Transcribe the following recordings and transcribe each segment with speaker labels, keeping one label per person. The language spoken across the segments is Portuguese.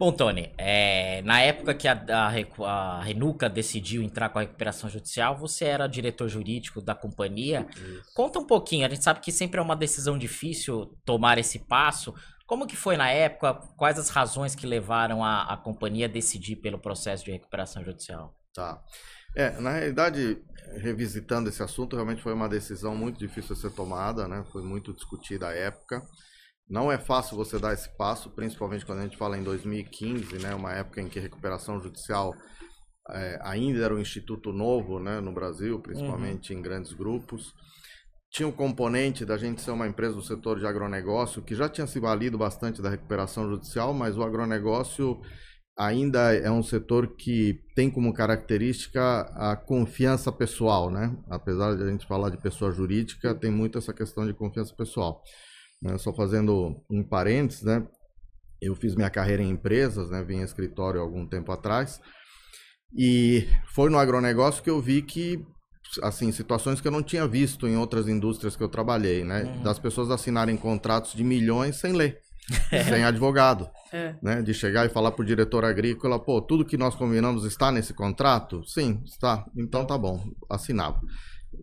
Speaker 1: Bom, Tony, na época que a Renuca decidiu entrar com a recuperação judicial, você era diretor jurídico da companhia.
Speaker 2: Isso.
Speaker 1: Conta um pouquinho, a gente sabe que sempre é uma decisão difícil tomar esse passo. Como que foi na época? Quais as razões que levaram a companhia a decidir pelo processo de recuperação judicial?
Speaker 2: Tá. Na realidade, revisitando esse assunto, realmente foi uma decisão muito difícil de ser tomada, né? Foi muito discutida à época. Não é fácil você dar esse passo, principalmente quando a gente fala em 2015, né? Uma época em que a recuperação judicial ainda era um instituto novo, né? No Brasil, principalmente em grandes grupos. Tinha um componente da gente ser uma empresa do setor de agronegócio, que já tinha se valido bastante da recuperação judicial, mas o agronegócio ainda é um setor que tem como característica a confiança pessoal, né? Apesar de a gente falar de pessoa jurídica, tem muito essa questão de confiança pessoal. Só fazendo um parênteses, né? Eu fiz minha carreira em empresas, né? Vim em escritório há algum tempo atrás, e foi no agronegócio que eu vi que, assim, situações que eu não tinha visto em outras indústrias que eu trabalhei, né? Das pessoas assinarem contratos de milhões sem ler, sem advogado, né? De chegar e falar pro diretor agrícola, pô, tudo que nós combinamos está nesse contrato? Sim, está. Então tá bom, assinava.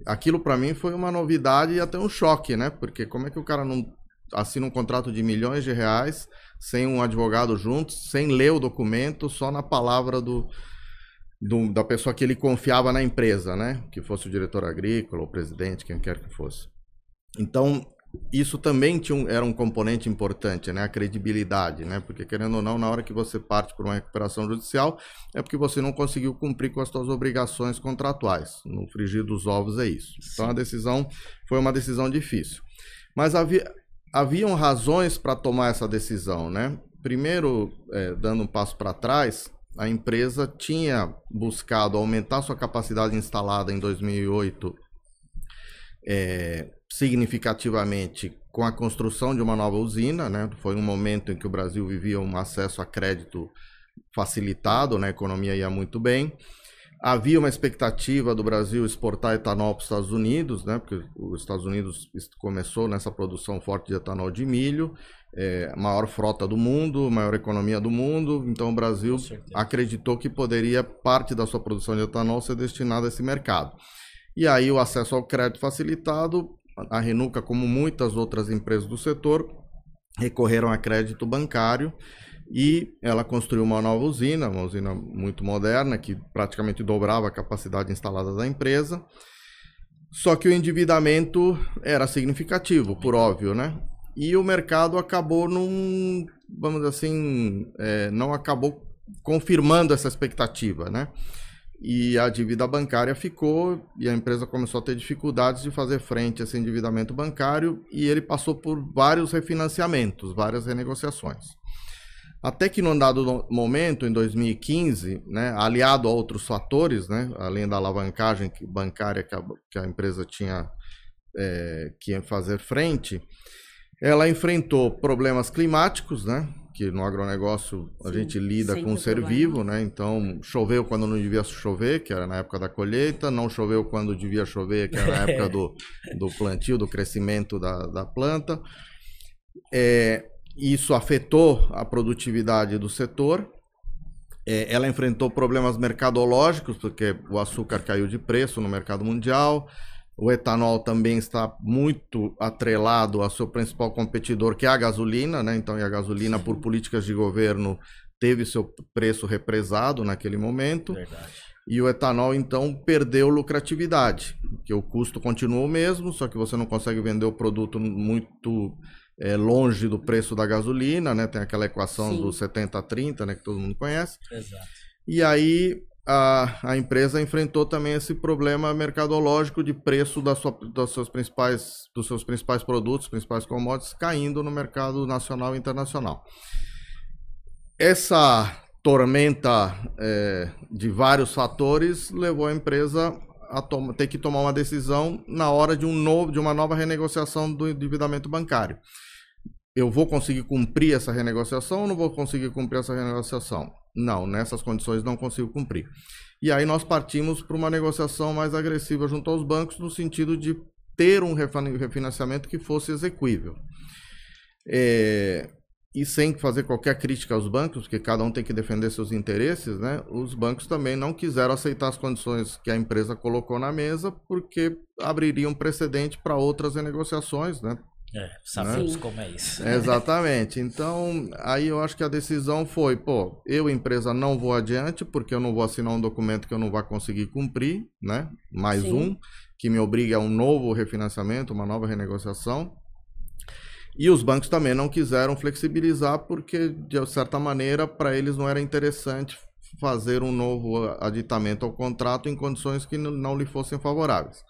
Speaker 2: Aquilo para mim foi uma novidade e até um choque, né? Porque como é que o cara não assina um contrato de milhões de reais sem um advogado junto, sem ler o documento, só na palavra da pessoa que ele confiava na empresa, né? Que fosse o diretor agrícola, o presidente, quem quer que fosse. Então, isso também era um componente importante, né? A credibilidade, né? Porque, querendo ou não, na hora que você parte por uma recuperação judicial, é porque você não conseguiu cumprir com as suas obrigações contratuais. No frigir dos ovos é isso. Então, a decisão foi uma decisão difícil. Mas haviam razões para tomar essa decisão, né? Primeiro, dando um passo para trás, a empresa tinha buscado aumentar sua capacidade instalada em 2008 significativamente com a construção de uma nova usina, né? Foi um momento em que o Brasil vivia um acesso a crédito facilitado, né? A economia ia muito bem. Havia uma expectativa do Brasil exportar etanol para os Estados Unidos, né? Porque os Estados Unidos começou nessa produção forte de etanol de milho, maior frota do mundo, maior economia do mundo. Então o Brasil acreditou que poderia parte da sua produção de etanol ser destinada a esse mercado. E aí o acesso ao crédito facilitado, a Renuca, como muitas outras empresas do setor, recorreram a crédito bancário. E ela construiu uma nova usina, uma usina muito moderna, que praticamente dobrava a capacidade instalada da empresa. Só que o endividamento era significativo, por óbvio, né? E o mercado acabou vamos dizer assim, não acabou confirmando essa expectativa, né? E a dívida bancária ficou, e a empresa começou a ter dificuldades de fazer frente a esse endividamento bancário, e ele passou por vários refinanciamentos, várias renegociações. Até que num dado momento, em 2015, né, aliado a outros fatores, né, além da alavancagem bancária que a empresa tinha que fazer frente, ela enfrentou problemas climáticos, né, que no agronegócio a gente lida com um ser vivo, né, então choveu quando não devia chover, que era na época da colheita, não choveu quando devia chover, que era na época do plantio, do crescimento da planta. Isso afetou a produtividade do setor. Ela enfrentou problemas mercadológicos, porque o açúcar caiu de preço no mercado mundial. O etanol também está muito atrelado ao seu principal competidor, que é a gasolina, né? Então, a gasolina, por políticas de governo, teve seu preço represado naquele momento.
Speaker 1: Verdade.
Speaker 2: E o etanol, então, perdeu lucratividade, porque o custo continua o mesmo, só que você não consegue vender o produto muito longe do preço da gasolina, né? Tem aquela equação do 70-30, né? Que todo mundo conhece.
Speaker 1: Exato.
Speaker 2: E aí a empresa enfrentou também esse problema mercadológico de preço dos seus principais produtos, principais commodities, caindo no mercado nacional e internacional. Essa tormenta de vários fatores levou a empresa a ter que tomar uma decisão na hora de uma nova renegociação do endividamento bancário. Eu vou conseguir cumprir essa renegociação ou não vou conseguir cumprir essa renegociação? Não, nessas condições não consigo cumprir. E aí nós partimos para uma negociação mais agressiva junto aos bancos, no sentido de ter um refinanciamento que fosse exequível. E sem fazer qualquer crítica aos bancos, porque cada um tem que defender seus interesses, né? Os bancos também não quiseram aceitar as condições que a empresa colocou na mesa, porque abriria um precedente para outras renegociações, né?
Speaker 1: Sabemos como é isso.
Speaker 2: Exatamente. Então, aí eu acho que a decisão foi, pô, eu, empresa, não vou adiante, porque eu não vou assinar um documento que eu não vou conseguir cumprir, né? Mais um, que me obriga a um novo refinanciamento, uma nova renegociação. E os bancos também não quiseram flexibilizar, porque, de certa maneira, para eles não era interessante fazer um novo aditamento ao contrato em condições que não lhe fossem favoráveis.